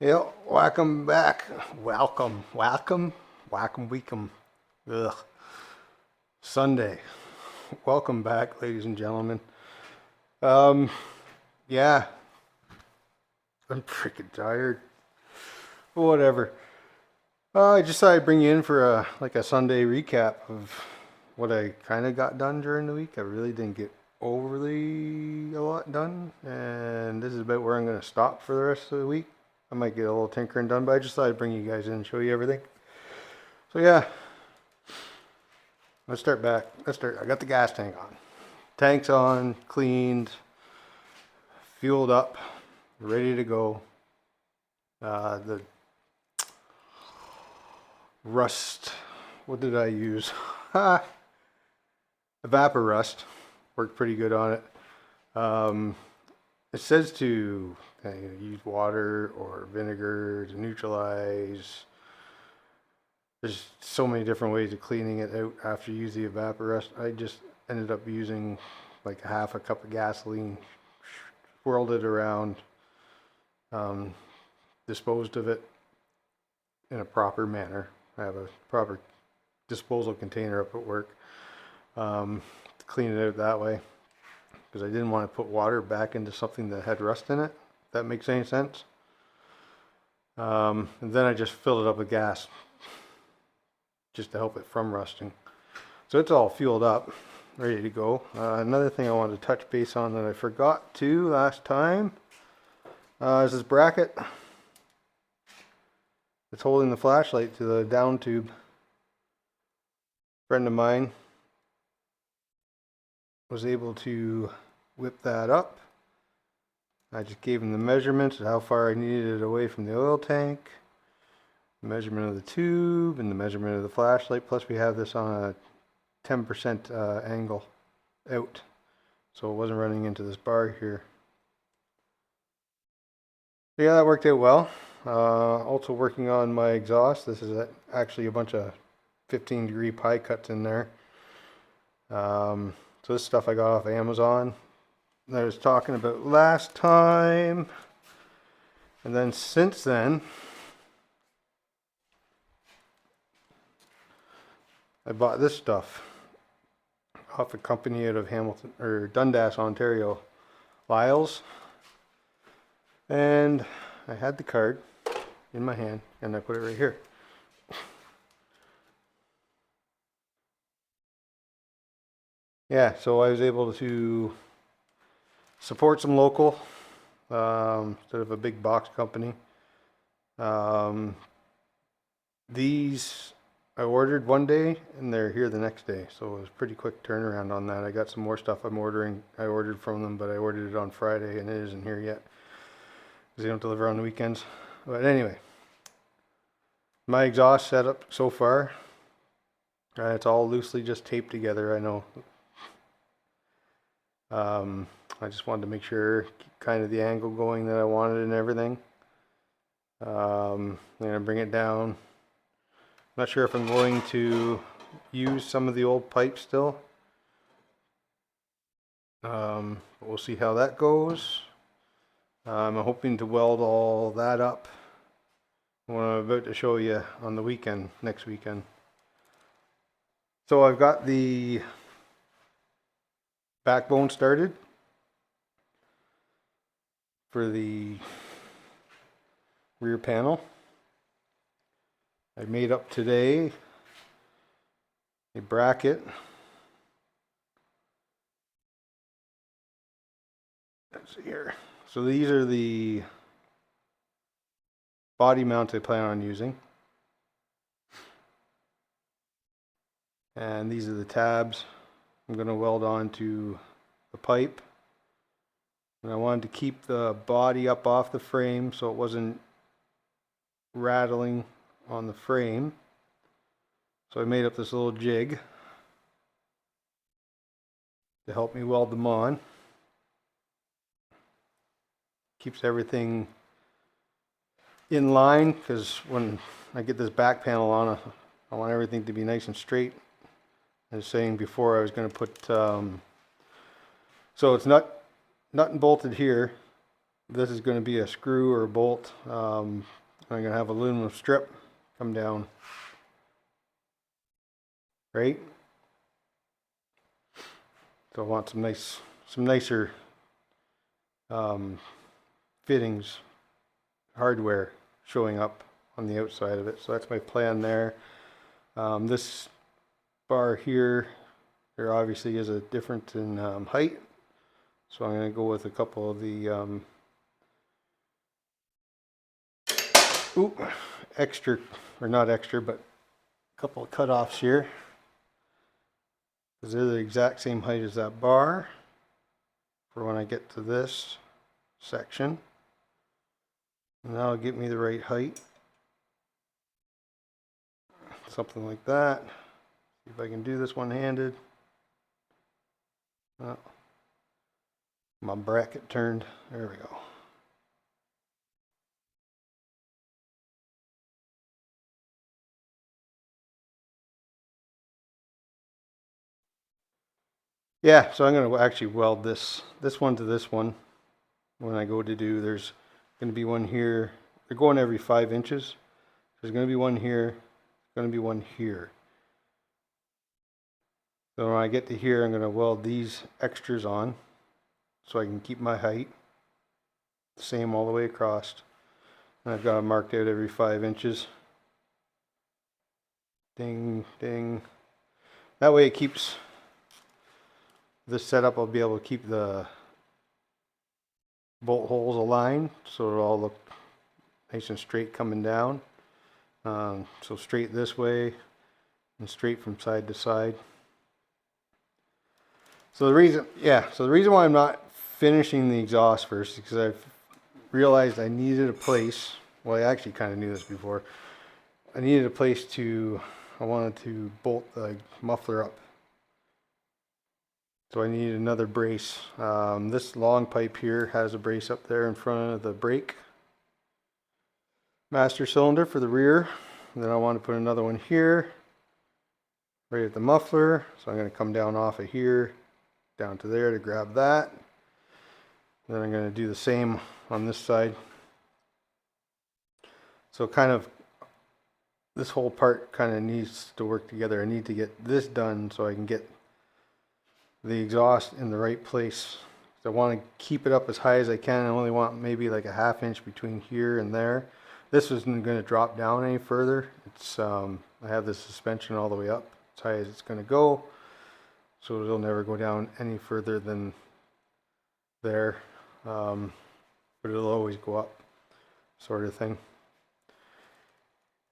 Yeah, welcome back. Welcome. Ugh. Sunday. Welcome back, ladies and gentlemen. Um, yeah, I'm freaking tired. Whatever. I just thought I'd bring you in for a Sunday recap of what I kind of got done during the week. I really didn't get overly a lot done, and this is about where I'm going to stop for the rest of the week. I might get a little tinkering done, but I just thought I'd bring you guys in and show you everything. So yeah, let's start back. I got the gas tank on. Tank's on, cleaned, fueled up, ready to go. The rust, what did I use? Evapor rust, worked pretty good on it. It says to use water or vinegar to neutralize. There's so many different ways of cleaning it out after you use the evapor rust. I just ended up using like half a cup of gasoline, swirled it around, um, disposed of it in a proper manner. I have a proper disposal container up at work, to clean it out that way, because I didn't want to put water back into something that had rust in it, if that makes any sense. And then I just filled it up with gas just to help it from rusting. So it's all fueled up, ready to go. Another thing I wanted to touch base on that I forgot to last time is this bracket. It's holding the flashlight to the down tube. A friend of mine was able to whip that up. I just gave him the measurements of how far I needed it away from the oil tank, the measurement of the tube, and the measurement of the flashlight. Plus we have this on a 10% angle out, so it wasn't running into this bar here. Yeah, that worked out well. Also working on my exhaust. This is actually a bunch of 15-degree pie cuts in there. So this stuff I got off Amazon that I was talking about last time. And then since then, I bought this stuff off a company out of Hamilton or Dundas, Ontario, Lyle's. And I had the card in my hand and I put it right here. Yeah, so I was able to support some local instead of a big box company. These I ordered one day and they're here the next day, so it was a pretty quick turnaround on that. I got some more stuff I ordered from them, but I ordered it on Friday and it isn't here yet because they don't deliver on the weekends. But anyway, my exhaust setup so far, it's all loosely just taped together, I know. I just wanted to make sure kind of the angle going that I wanted and everything. I'm gonna bring it down. Not sure if I'm going to use some of the old pipes still. But we'll see how that goes. I'm hoping to weld all that up what I'm about to show you on the weekend, next weekend. So I've got the backbone started for the rear panel. I made up today a bracket. Let's see here. So these are the body mounts I plan on using. And these are the tabs I'm going to weld onto the pipe. And I wanted to keep the body up off the frame so it wasn't rattling on the frame. So I made up this little jig to help me weld them on. Keeps everything in line, because when I get this back panel on, I want everything to be nice and straight. I was saying before I was going to put, so it's nut and bolted here. this is going to be a screw or a bolt. I'm going to have aluminum strip come down, right? So I want some nicer fittings, hardware showing up on the outside of it. So that's my plan there. This bar here, there obviously is a difference in height. So I'm going to go with a couple of the extra, or not extra, but a couple of cutoffs here. Because they're the exact same height as that bar for when I get to this section. And that'll get me the right height. Something like that. See if I can do this one-handed. Oh, my bracket turned. There we go. Yeah, so I'm going to actually weld this one to this one when I go to do. There's going to be one here. They're going every 5 inches. There's going to be one here. Going to be one here. So when I get to here, I'm going to weld these extras on so I can keep my height the same all the way across. And I've got it marked out every 5 inches. Ding, ding. That way it keeps this setup. I'll be able to keep the bolt holes aligned so it'll all look nice and straight coming down. So straight this way and straight from side to side. So the reason why I'm not finishing the exhaust first is because I've realized I needed a place. Well, I actually kind of knew this before. I needed a place I wanted to bolt the muffler up. So I needed another brace. This long pipe here has a brace up there in front of the brake master cylinder for the rear. And then I want to put another one here, right at the muffler. So I'm going to come down off of here, down to there to grab that. Then I'm going to do the same on this side. So kind of, this whole part kind of needs to work together. I need to get this done so I can get the exhaust in the right place. So I want to keep it up as high as I can. I only want maybe like a 1/2 inch between here and there. This isn't going to drop down any further. It's I have the suspension all the way up as high as it's going to go, so it'll never go down any further than there, but it'll always go up, sort of thing.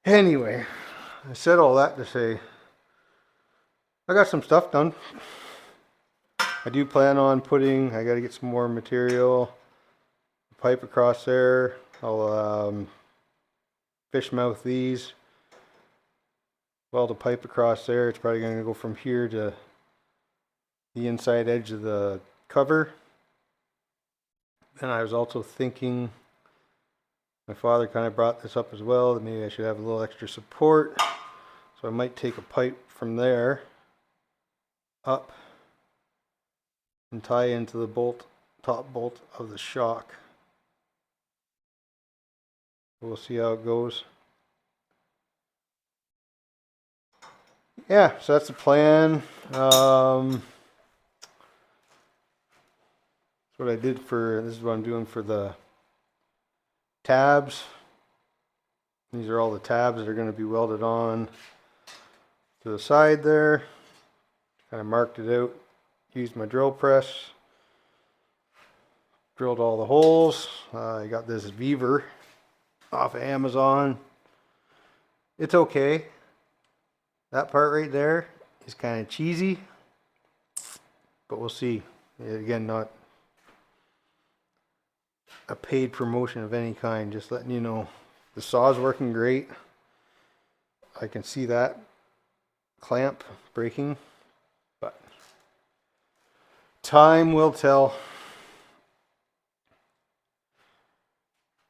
Anyway, I said all that to say I got some stuff done. I do plan on I got to get some more material, pipe across there. I'll fish mouth these, weld a pipe across there. It's probably going to go from here to the inside edge of the cover. And I was also thinking, my father kind of brought this up as well, that maybe I should have a little extra support. So I might take a pipe from there up and tie into the top bolt of the shock. We'll see how it goes. Yeah, so that's the plan. That's what I did this is what I'm doing for the tabs. These are all the tabs that are going to be welded on to the side there. Kind of marked it out. Used my drill press. Drilled all the holes. I got this Beaver off of Amazon. It's okay. That part right there is kind of cheesy, but we'll see. Again, not a paid promotion of any kind, just letting you know. The saw's working great. I can see that clamp breaking, but time will tell.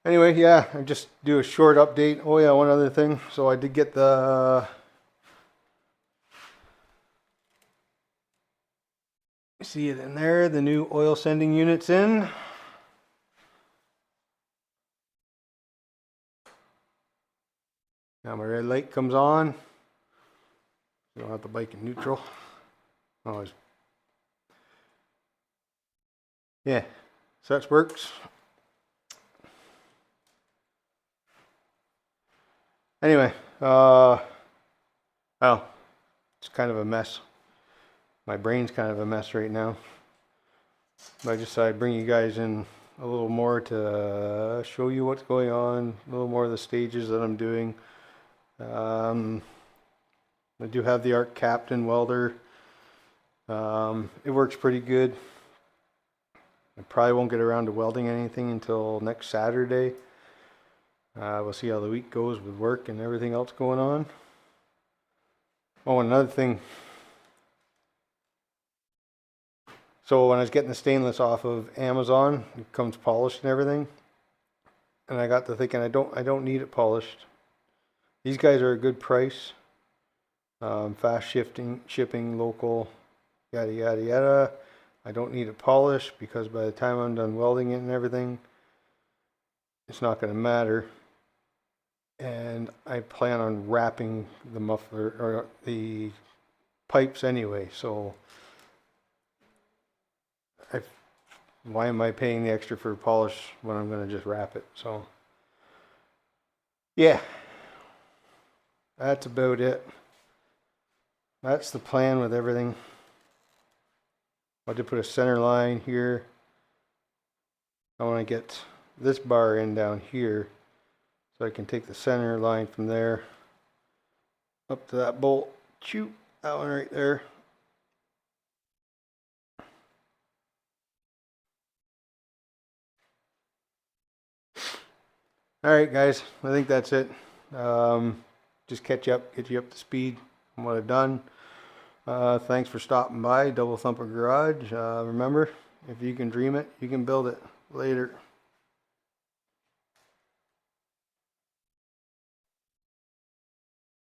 Anyway, yeah, I just do a short update. Oh yeah, one other thing. So I did get see it in there, the new oil sending units in. Now my red light comes on. I don't have the bike in neutral. Always. Yeah, so that works. Anyway, well, it's kind of a mess. My brain's kind of a mess right now. But I just thought I'd bring you guys in a little more to show you what's going on, a little more of the stages that I'm doing. I do have the Arc Captain welder. It works pretty good. I probably won't get around to welding anything until next Saturday. We'll see how the week goes with work and everything else going on. Oh, another thing. So when I was getting the stainless off of Amazon, it comes polished and everything. And I got to thinking, I don't need it polished. These guys are a good price. Fast shipping, local, yada yada yada. I don't need it polished because by the time I'm done welding it and everything, it's not going to matter. And I plan on wrapping the muffler or the pipes anyway, so why am I paying the extra for polish when I'm going to just wrap it? So yeah, that's about it. That's the plan with everything. I'll just put a center line here. I want to get this bar in down here so I can take the center line from there up to that bolt. Shoot, that one right there. Alright guys, I think that's it. Just get you up to speed on what I've done. Thanks for stopping by Double Thumper Garage. Remember, if you can dream it, you can build it. Later.